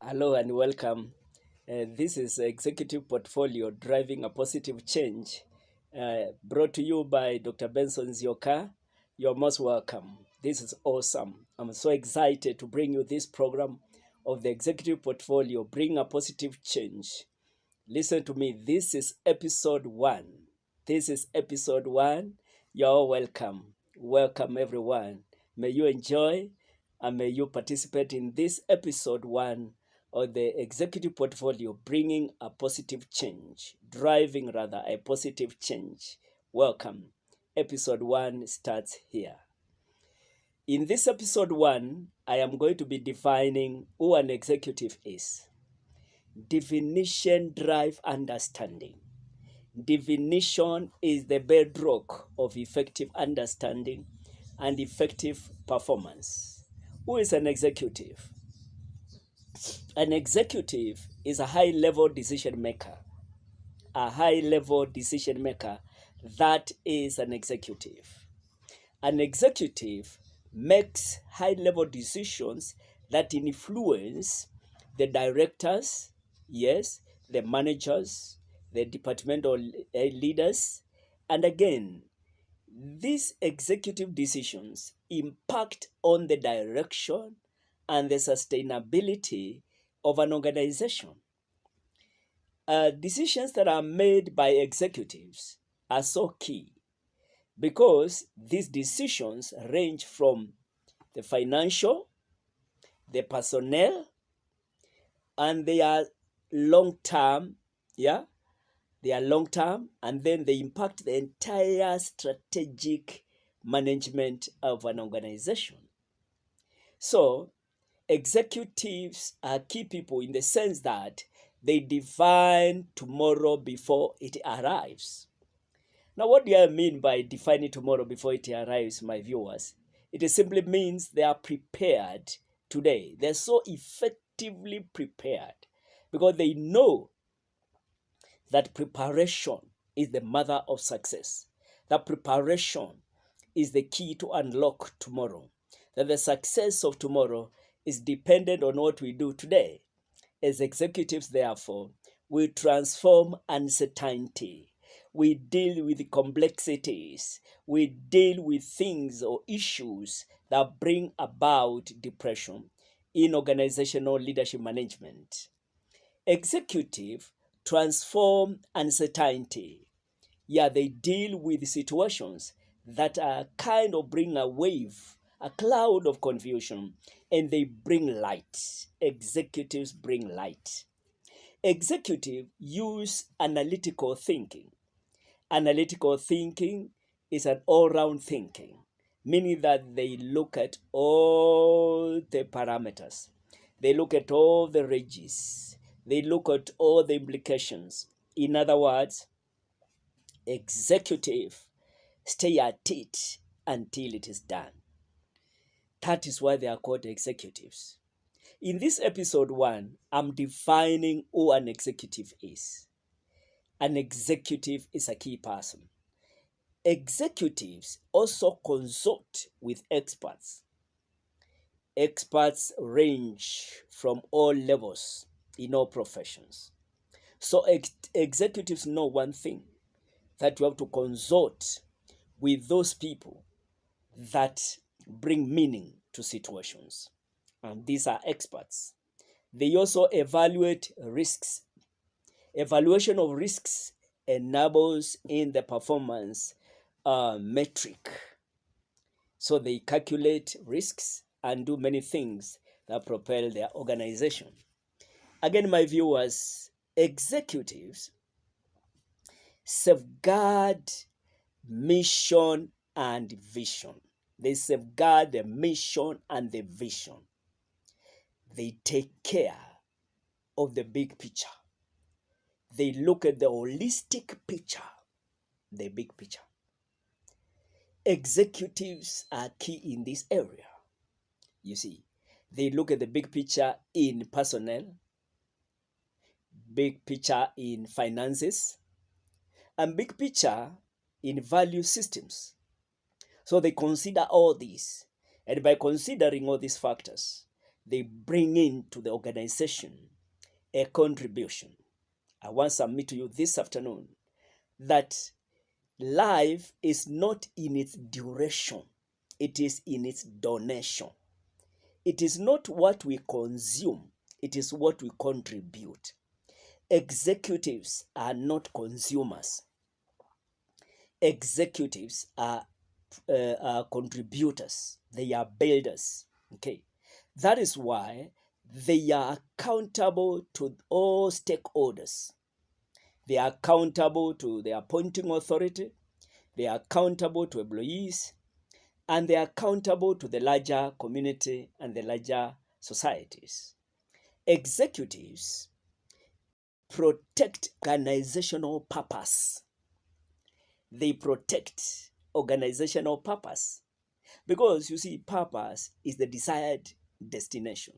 Hello and welcome. This is Executive Portfolio Driving a Positive Change, brought to you by Dr. Benson Nzioka. You're most welcome. This is awesome. I'm so excited to bring you this program of the Executive Portfolio, Bring a Positive Change. Listen to me. This is episode 1. This is episode 1. You're welcome. Welcome, everyone. May you enjoy and may you participate in this episode 1 of the Executive Portfolio, bringing a positive change, driving rather a positive change. Welcome. Episode 1 starts here. In this episode 1, I am going to be defining who an executive is. Definition drive understanding. Definition is the bedrock of effective understanding and effective performance. Who is an executive? An executive is a high-level decision maker. A high-level decision maker, that is an executive. An executive makes high-level decisions that influence the directors, yes, the managers, the departmental leaders, and again, these executive decisions impact on the direction and the sustainability of an organization. Decisions that are made by executives are so key because these decisions range from the financial, the personnel, and they are long-term, they are long-term, and then they impact the entire strategic management of an organization. So, executives are key people in the sense that they define tomorrow before it arrives. Now, what do I mean by defining tomorrow before it arrives, my viewers? It simply means they are prepared today. They're so effectively prepared because they know that preparation is the mother of success. That preparation is the key to unlock tomorrow. That the success of tomorrow is dependent on what we do today. As executives, therefore, we transform uncertainty. We deal with complexities. We deal with things or issues that bring about depression in organizational leadership management. Executive transform uncertainty. They deal with situations that are kind of bring a wave, a cloud of confusion, and they bring light. Executives bring light. Executives use analytical thinking. Analytical thinking is an all-round thinking, meaning that they look at all the parameters. They look at all the ranges. They look at all the implications. In other words, executive stay at it until it is done. That is why they are called executives. In this episode 1, I'm defining who an executive is. An executive is a key person. Executives also consult with experts. Experts range from all levels in all professions. So executives know one thing, that you have to consult with those people that bring meaning to situations. And these are experts. They also evaluate risks. Evaluation of risks enables in the performance metric. So they calculate risks and do many things that propel their organization. Again, my viewers, executives safeguard mission and vision. They safeguard the mission and the vision. They take care of the big picture. They look at the holistic picture, the big picture. Executives are key in this area. You see, they look at the big picture in personnel, big picture in finances, and big picture in value systems. So they consider all these. And by considering all these factors, they bring into the organization a contribution. I want to submit to you this afternoon that life is not in its duration, it is in its donation. It is not what we consume, it is what we contribute. Executives are not consumers. Executives are contributors. They are builders. Okay, that is why they are accountable to all stakeholders. They are accountable to the appointing authority. They are accountable to employees, and they are accountable to the larger community and the larger societies. Executives protect organizational purpose. They protect organizational purpose because you see, purpose is the desired destination.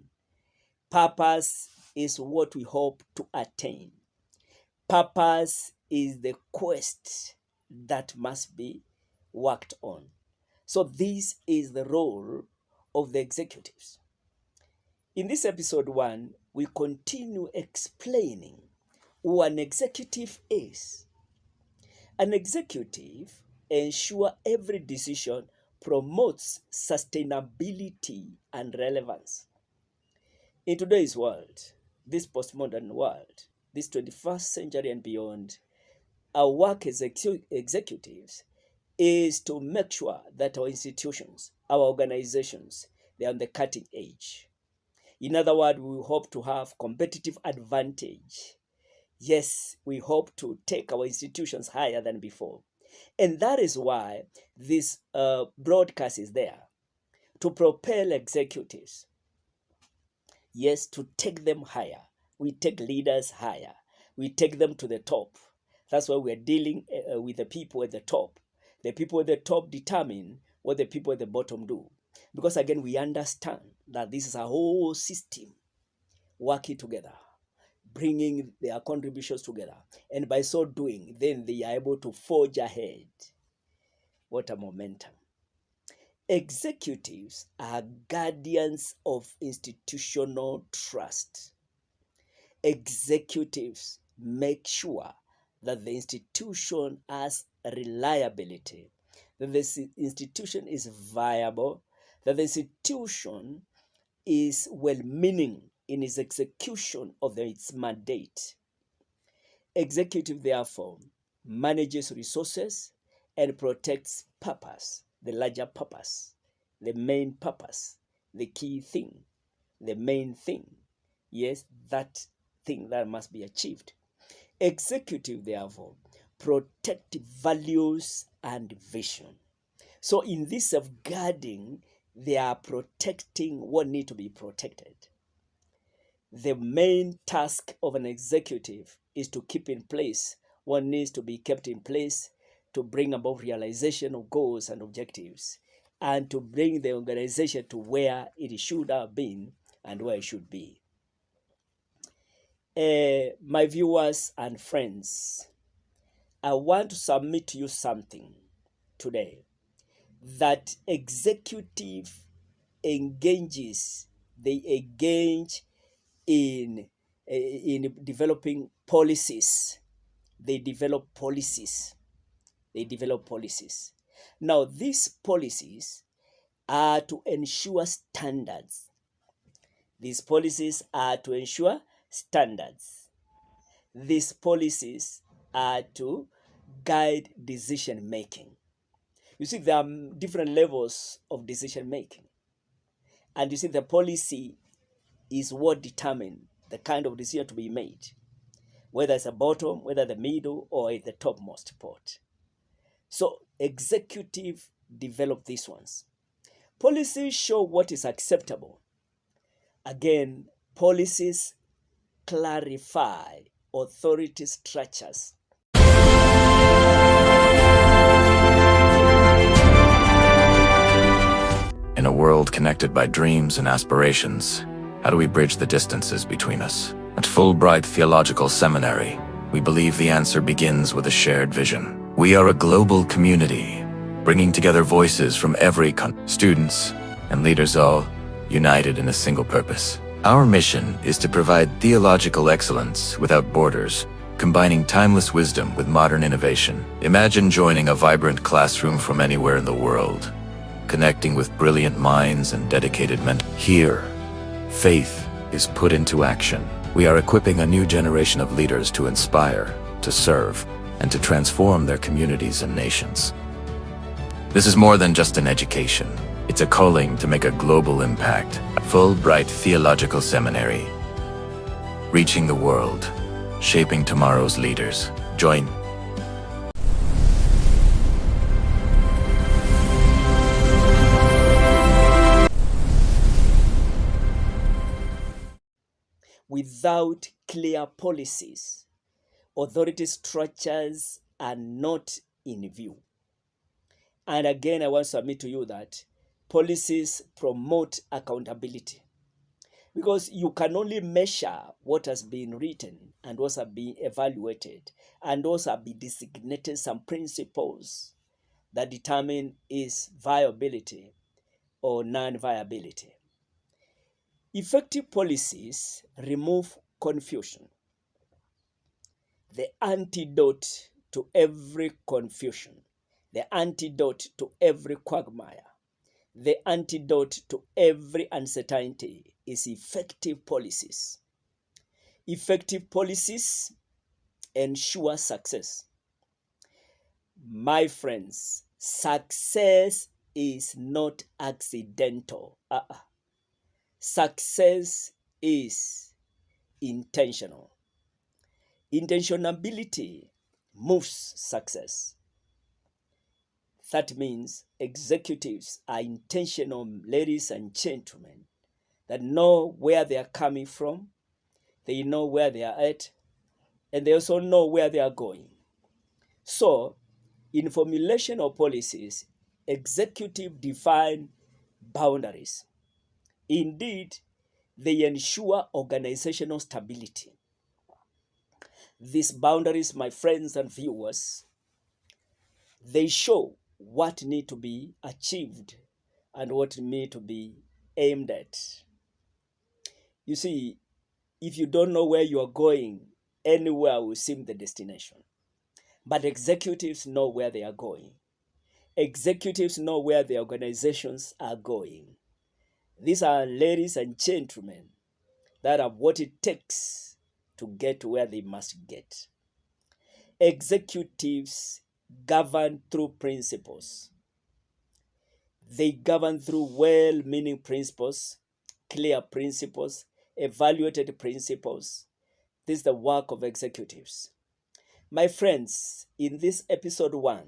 Purpose is what we hope to attain. Purpose is the quest that must be worked on. So this is the role of the executives. In this episode 1, we continue explaining who an executive is. An executive ensures every decision promotes sustainability and relevance. In today's world, this postmodern world, this 21st century and beyond, our work as executives is to make sure that our institutions, our organizations, they are on the cutting edge. In other words, we hope to have competitive advantage. Yes, we hope to take our institutions higher than before. And that is why this broadcast is there, to propel executives. Yes, to take them higher. We take leaders higher. We take them to the top. That's why we're dealing with the people at the top. The people at the top determine what the people at the bottom do. Because again, we understand that this is a whole system working together, bringing their contributions together. And by so doing, then they are able to forge ahead. What a momentum. Executives are guardians of institutional trust. Executives make sure that the institution has reliability, that the institution is viable, that the institution is well-meaning in its execution of its mandate. Executive, therefore, manages resources and protects purpose, the larger purpose, the main purpose, the key thing, the main thing. Yes, that thing that must be achieved. Executive, therefore, protect values and vision. So in this safeguarding, they are protecting what needs to be protected. The main task of an executive is to keep in place what needs to be kept in place to bring about realization of goals and objectives, and to bring the organization to where it should have been and where it should be. My viewers and friends, I want to submit to you something today, that executive engages, they engage in developing policies. They develop policies. Now, these policies are to ensure standards. These policies are to ensure standards. These policies are to guide decision making. You see, there are different levels of decision making. And you see, the policy is what determines the kind of decision to be made, whether it's a bottom, whether the middle, or at the topmost part. So executive develop these ones. Policies show what is acceptable. Again, policies clarify authority structures. In a world connected by dreams and aspirations, how do we bridge the distances between us? At Fulbright Theological Seminary, we believe the answer begins with a shared vision. We are a global community, bringing together voices from every country, students and leaders all united in a single purpose. Our mission is to provide theological excellence without borders, combining timeless wisdom with modern innovation. Imagine joining a vibrant classroom from anywhere in the world, connecting with brilliant minds and dedicated men. Here, faith is put into action. We are equipping a new generation of leaders to inspire, to serve, and to transform their communities and nations. This is more than just an education. It's a calling to make a global impact. Fulbright Theological Seminary. Reaching the world, shaping tomorrow's leaders. Join. Without clear policies, authority structures are not in view. And again, I want to submit to you that policies promote accountability, because you can only measure what has been written and what has been evaluated, and also have been designated some principles that determine its viability or non-viability. Effective policies remove confusion. The antidote to every confusion, the antidote to every quagmire, the antidote to every uncertainty is effective policies. Effective policies ensure success. My friends, success is not accidental. Success is intentional. Intentionality moves success. That means executives are intentional, ladies and gentlemen, that know where they are coming from, they know where they are at, and they also know where they are going. So, in formulation of policies, executives define boundaries. Indeed, they ensure organizational stability. These boundaries, my friends and viewers, they show what need to be achieved and what need to be aimed at. You see, if you don't know where you are going, anywhere will seem the destination. But executives know where they are going. Executives know where the organizations are going. These are ladies and gentlemen that have what it takes to get where they must get. Executives govern through principles. They govern through well-meaning principles, clear principles, evaluated principles. This is the work of executives. My friends, in this episode 1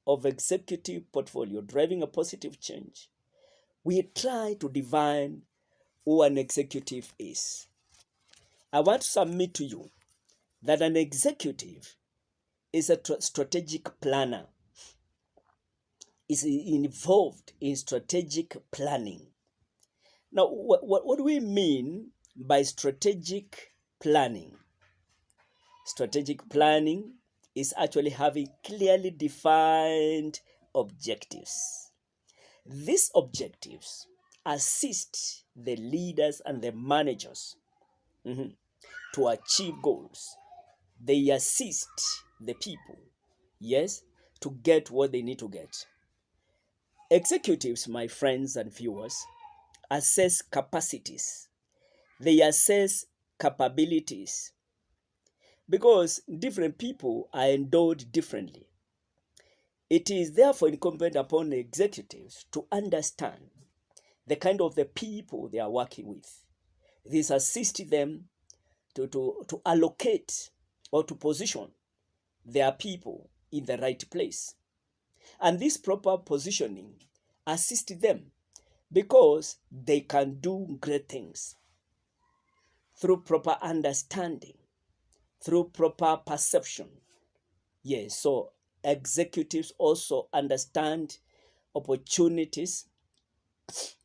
of Executive Portfolio, Driving a Positive Change, we try to define who an executive is. I want to submit to you that an executive is a strategic planner, is involved in strategic planning. Now, what do we mean by strategic planning? Strategic planning is actually having clearly defined objectives. These objectives assist the leaders and the managers to achieve goals. They assist the people, yes, to get what they need to get. Executives, my friends and viewers, assess capacities. They assess capabilities, because different people are endowed differently. It is therefore incumbent upon the executives to understand the kind of the people they are working with. This assists them to allocate or to position their people in the right place. And this proper positioning assists them because they can do great things through proper understanding, through proper perception. Yes, so executives also understand opportunities,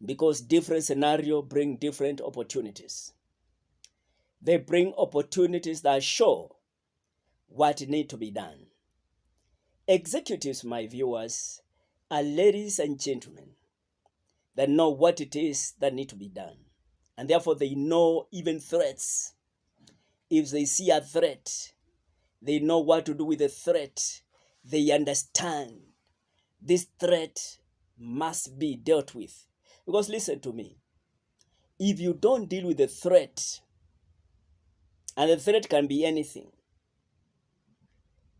because different scenarios bring different opportunities. They bring opportunities that show what needs to be done. Executives, my viewers, are ladies and gentlemen They know what it is that need to be done. And therefore they know even threats. If they see a threat, they know what to do with the threat. They understand this threat must be dealt with. Because listen to me, if you don't deal with the threat, and the threat can be anything.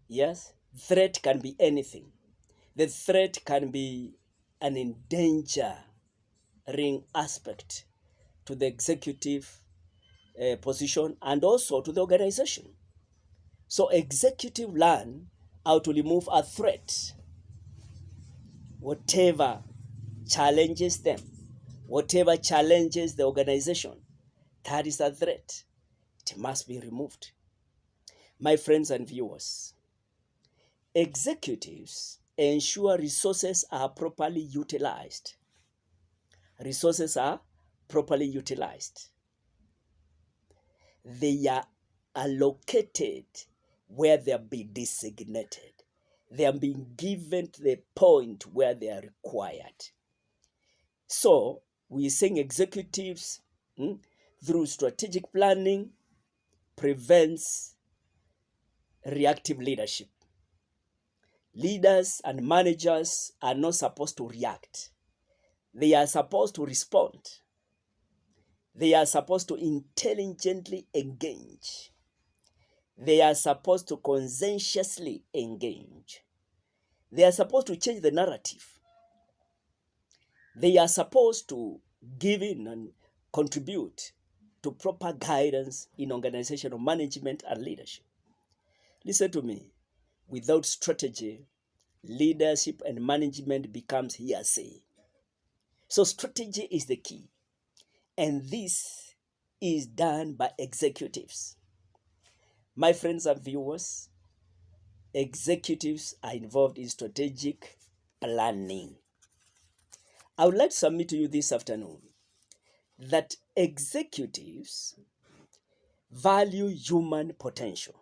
Yes, threat can be anything. The threat can be an endangering aspect to the executive position and also to the organization. So executive learn how to remove a threat, whatever challenges them, whatever challenges the organization, that is a threat. It must be removed. My friends and viewers, executives ensure resources are properly utilized. Resources are properly utilized. They are allocated where they are being designated. They are being given to the point where they are required. So we are saying executives through strategic planning prevents reactive leadership. Leaders and managers are not supposed to react. They are supposed to respond. They are supposed to intelligently engage. They are supposed to conscientiously engage. They are supposed to change the narrative. They are supposed to give in and contribute to proper guidance in organizational management and leadership. Listen to me. Without strategy, leadership and management becomes hearsay. So strategy is the key. And this is done by executives. My friends and viewers, executives are involved in strategic planning. I would like to submit to you this afternoon that executives value human potential.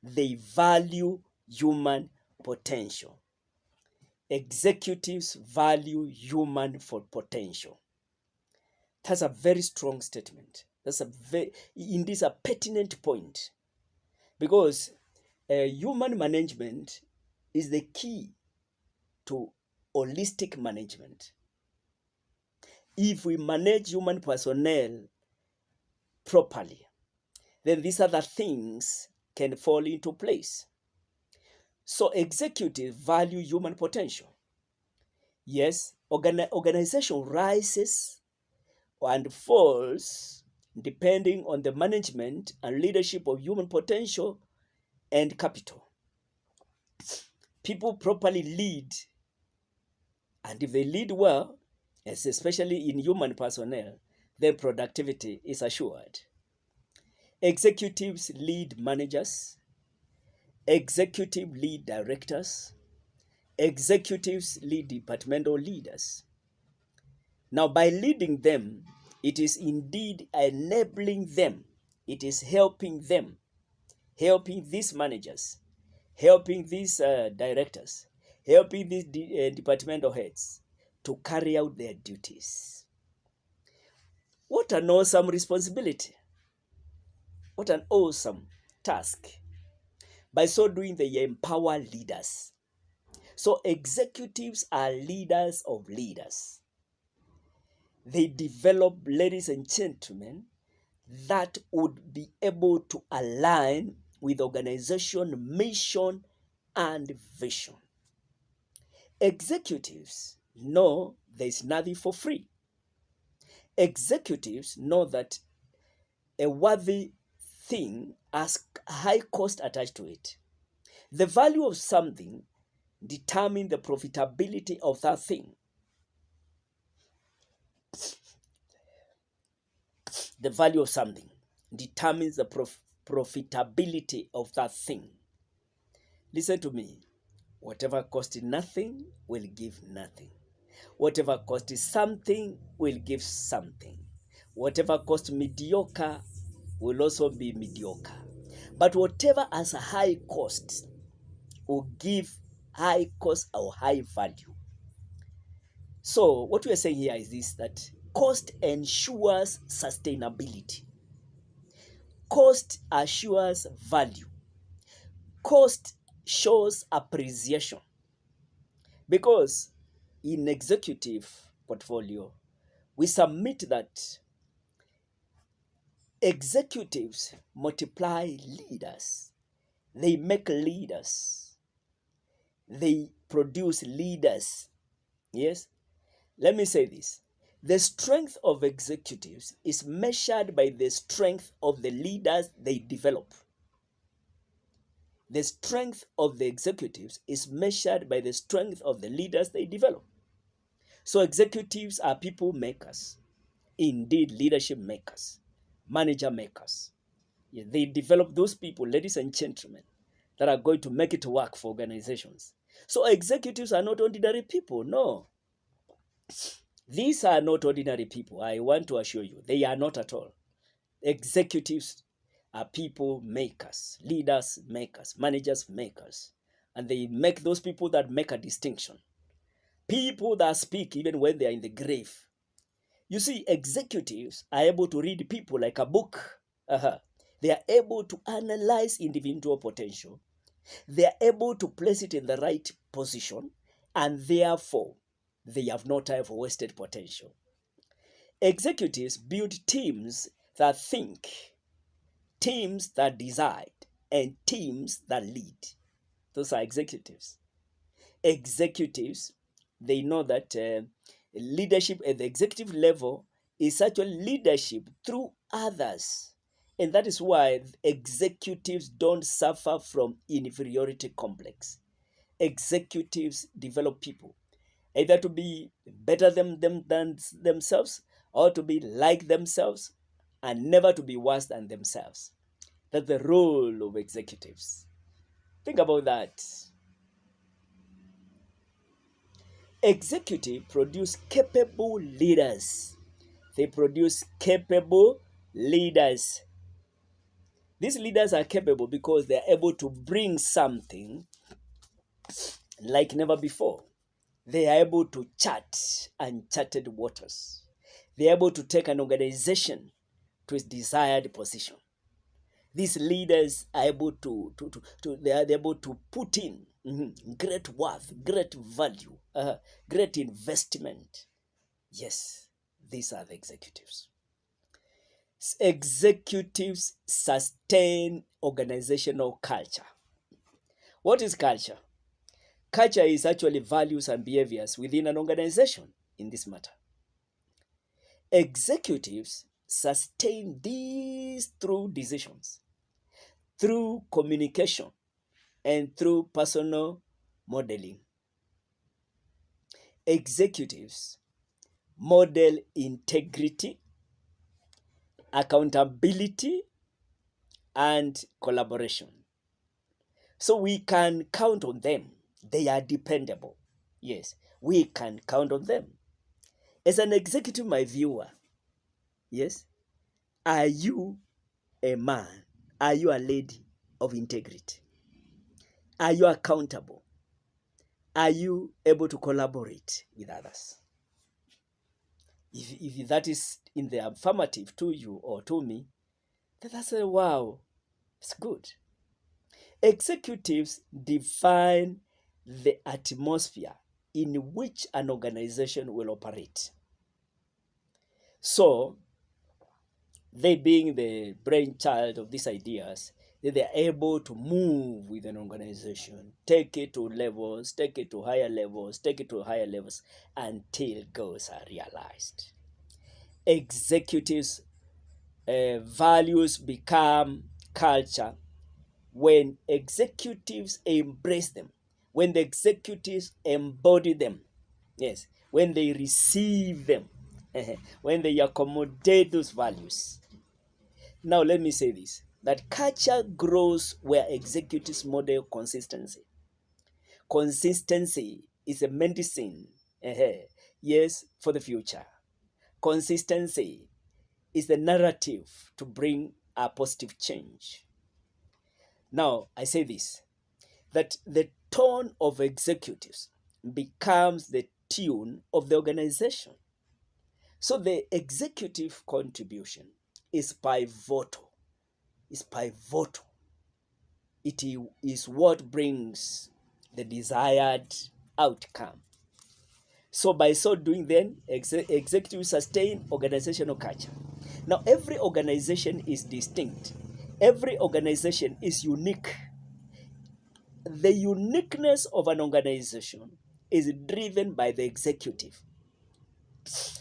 They value human potential. Executives value human potential. That's a very strong statement. Indeed, a pertinent point, because human management is the key to holistic management. If we manage human personnel properly, then these other things can fall into place. So executives value human potential. Yes, organization rises and falls depending on the management and leadership of human potential and capital. People properly lead, and if they lead well, especially in human personnel, then productivity is assured. Executives lead managers. Executives lead directors. Executives lead departmental leaders. Now, by leading them, it is indeed enabling them. It is helping them, helping these managers, helping these directors, helping these departmental heads to carry out their duties. What an awesome responsibility. What an awesome task. By so doing, they empower leaders. So executives are leaders of leaders. They develop, ladies and gentlemen, that would be able to align with organization mission and vision. Executives know there's nothing for free. Executives know that a worthy thing has high cost attached to it. The value of something determines the profitability of that thing. The value of something determines the profitability of that thing. Listen to me. Whatever costs nothing will give nothing. Whatever costs something will give something. Whatever costs mediocre will also be mediocre. But whatever has a high cost will give high cost or high value. So what we are saying here is this, that cost ensures sustainability. Cost assures value. Cost shows appreciation. Because in executive portfolio, we submit that executives multiply leaders. They make leaders. They produce leaders. Yes? Let me say this. The strength of executives is measured by the strength of the leaders they develop. The strength of the executives is measured by the strength of the leaders they develop. So executives are people makers, indeed leadership makers, manager makers. Yeah, they develop those people, ladies and gentlemen, that are going to make it work for organizations. So executives are not ordinary people, no. These are not ordinary people. I want to assure you, they are not at all. Executives are people makers, leaders makers, managers makers. And they make those people that make a distinction. People that speak even when they are in the grave. You see, executives are able to read people like a book. They are able to analyze individual potential. They are able to place it in the right position, and therefore, they have no time for wasted potential. Executives build teams that think, teams that decide, and teams that lead. Those are executives. Executives, they know that leadership at the executive level is actually leadership through others. And that is why executives don't suffer from inferiority complex. Executives develop people either to be better than themselves, or to be like themselves, and never to be worse than themselves. That's the role of executives. Think about that. Executives produce capable leaders. They produce capable leaders. These leaders are capable because they are able to bring something like never before. They are able to chart uncharted waters. They are able to take an organization to its desired position. These leaders are able they are able to put in great worth, great value, great investment. Yes, these are the executives. Executives sustain organizational culture. What is culture? Culture is actually values and behaviors within an organization in this matter. Executives sustain these through decisions, through communication, and through personal modeling. Executives model integrity, accountability, and collaboration. So we can count on them. They are dependable. Yes, we can count on them. As an executive, my viewer, yes, are you a man? Are you a lady of integrity? Are you accountable? Are you able to collaborate with others? If that is in the affirmative to you or to me, then that's a wow, it's good. Executives define the atmosphere in which an organization will operate. So, they being the brainchild of these ideas, they are able to move with an organization, take it to levels, take it to higher levels, take it to higher levels until goals are realized. Executives' values become culture when executives embrace them, when the executives embody them, yes, when they receive them, when they accommodate those values. Now, let me say this, that culture grows where executives model consistency. Consistency is a medicine, yes, for the future. Consistency is the narrative to bring a positive change. Now, I say this, that the tone of executives becomes the tune of the organization. So the executive contribution is pivotal. It's pivotal. It is what brings the desired outcome. So by so doing, then executives sustain organizational culture. Now every organization is distinct. Every organization is unique. The uniqueness of an organization is driven by the executive.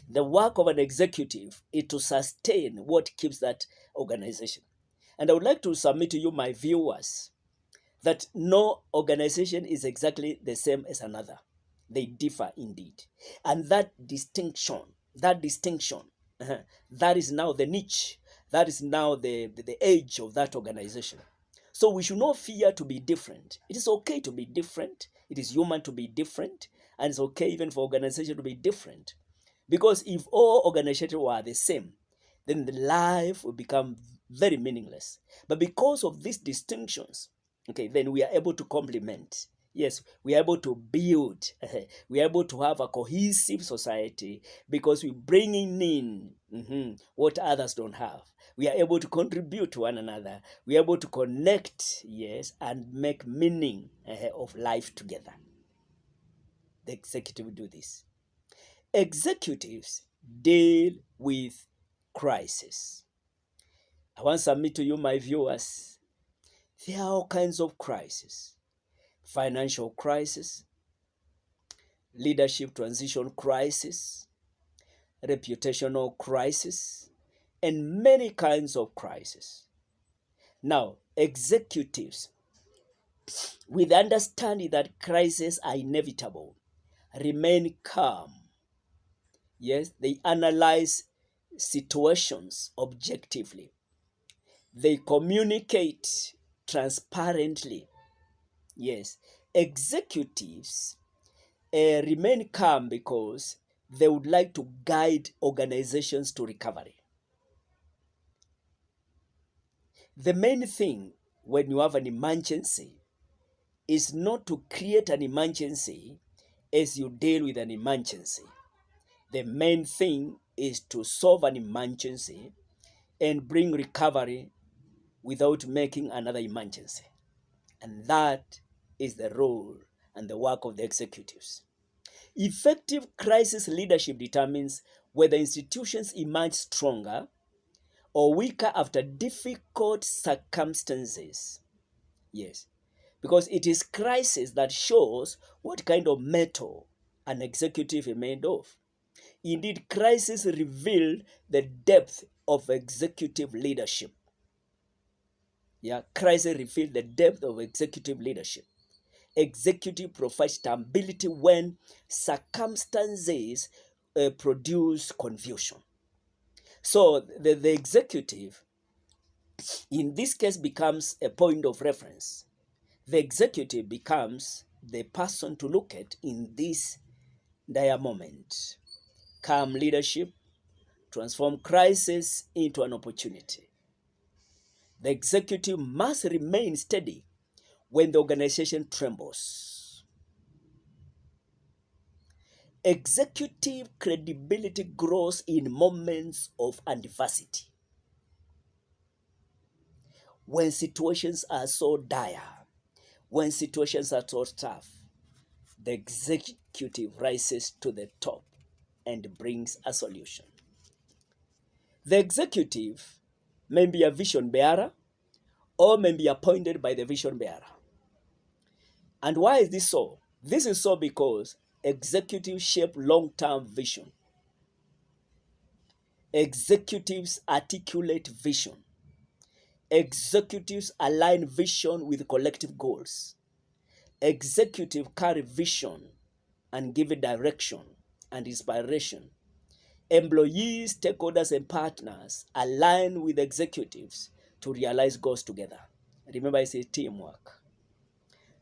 The work of an executive is to sustain what keeps that organization. And I would like to submit to you, my viewers, that no organization is exactly the same as another. They differ indeed. And that distinction, that is now the niche, that is now the age of that organization. So we should not fear to be different. It is okay to be different. It is human to be different. And it's okay even for organization to be different. Because if all organizations were the same, then the life will become very meaningless. But because of these distinctions, okay, then we are able to complement. Yes, we are able to build. We are able to have a cohesive society because we're bringing in what others don't have. We are able to contribute to one another. We are able to connect, yes, and make meaning of life together. The executive do this. Executives deal with crisis. I want to submit to you, my viewers, there are all kinds of crises. Financial crisis, leadership transition crisis, reputational crisis, and many kinds of crises. Now, executives, with understanding that crises are inevitable, remain calm. Yes, they analyze situations objectively. They communicate transparently. Yes, executives remain calm because they would like to guide organizations to recovery. The main thing when you have an emergency is not to create an emergency as you deal with an emergency. The main thing is to solve an emergency and bring recovery without making another emergency. And that is the role and the work of the executives. Effective crisis leadership determines whether institutions emerge stronger or weaker after difficult circumstances. Yes, because it is crisis that shows what kind of metal an executive is made of. Indeed, crisis reveal the depth of executive leadership. Yeah, crisis reveal the depth of executive leadership. Executive provides stability when circumstances produce confusion. So the executive, in this case, becomes a point of reference. The executive becomes the person to look at in this dire moment. Calm leadership transform crisis into an opportunity. The executive must remain steady when the organization trembles. Executive credibility grows in moments of adversity. When situations are so dire, when situations are so tough, the executive rises to the top and brings a solution. The executive may be a vision bearer or may be appointed by the vision bearer. And why is this so? This is so because executives shape long-term vision. Executives articulate vision. Executives align vision with collective goals. Executives carry vision and give it direction and inspiration. Employees, stakeholders, and partners align with executives to realize goals together. Remember, I say teamwork.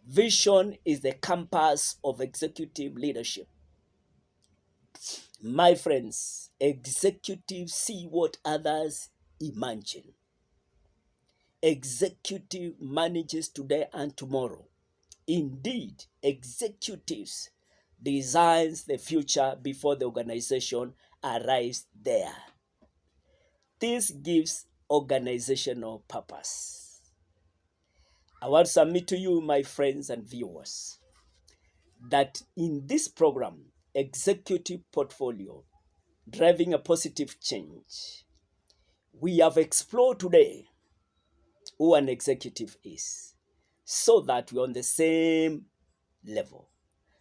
Vision is the compass of executive leadership. My friends, executives see what others imagine. Executive manages today and tomorrow. Indeed, executives designs the future before the organization arrives there. This gives organizational purpose. I want to submit to you, my friends and viewers, that in this program, Executive Portfolio, Driving a Positive Change, we have explored today who an executive is, so that we're on the same level,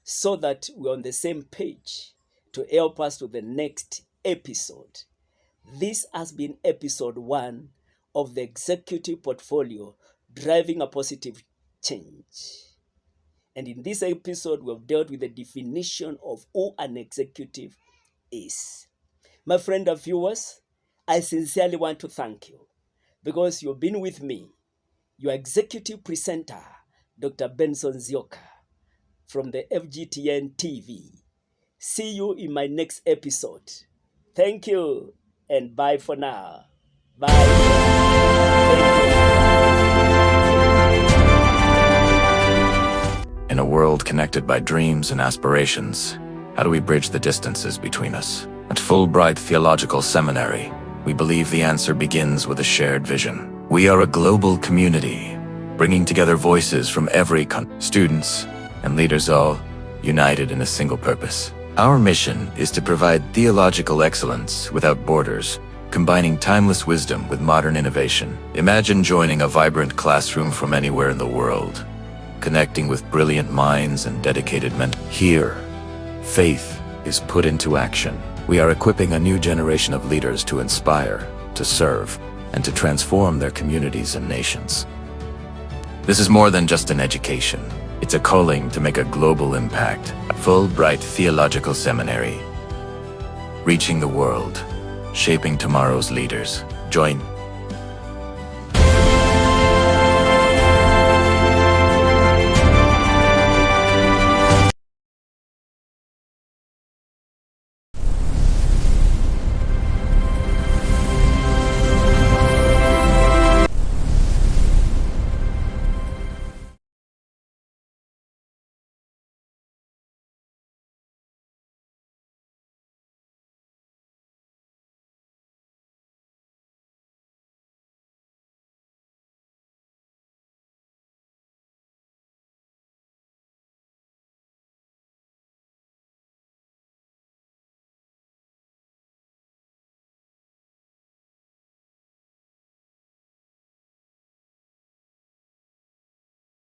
so that we're on the same page to help us to the next episode. This has been episode 1 of the Executive Portfolio, Driving a Positive Change. And in this episode, we've dealt with the definition of who an executive is. My friend and viewers, I sincerely want to thank you because you've been with me, your executive presenter, Dr. Benson Nzioka, from the FGTN TV. See you in my next episode. Thank you and bye for now. Bye. In a world connected by dreams and aspirations, how do we bridge the distances between us? At Fulbright Theological Seminary, we believe the answer begins with a shared vision. We are a global community, bringing together voices from every country, students and leaders all united in a single purpose. Our mission is to provide theological excellence without borders, combining timeless wisdom with modern innovation. Imagine joining a vibrant classroom from anywhere in the world, connecting with brilliant minds and dedicated men. Here, faith is put into action. We are equipping a new generation of leaders to inspire, to serve, and to transform their communities and nations. This is more than just an education. It's a calling to make a global impact. Fulbright Theological Seminary, reaching the world, shaping tomorrow's leaders. Join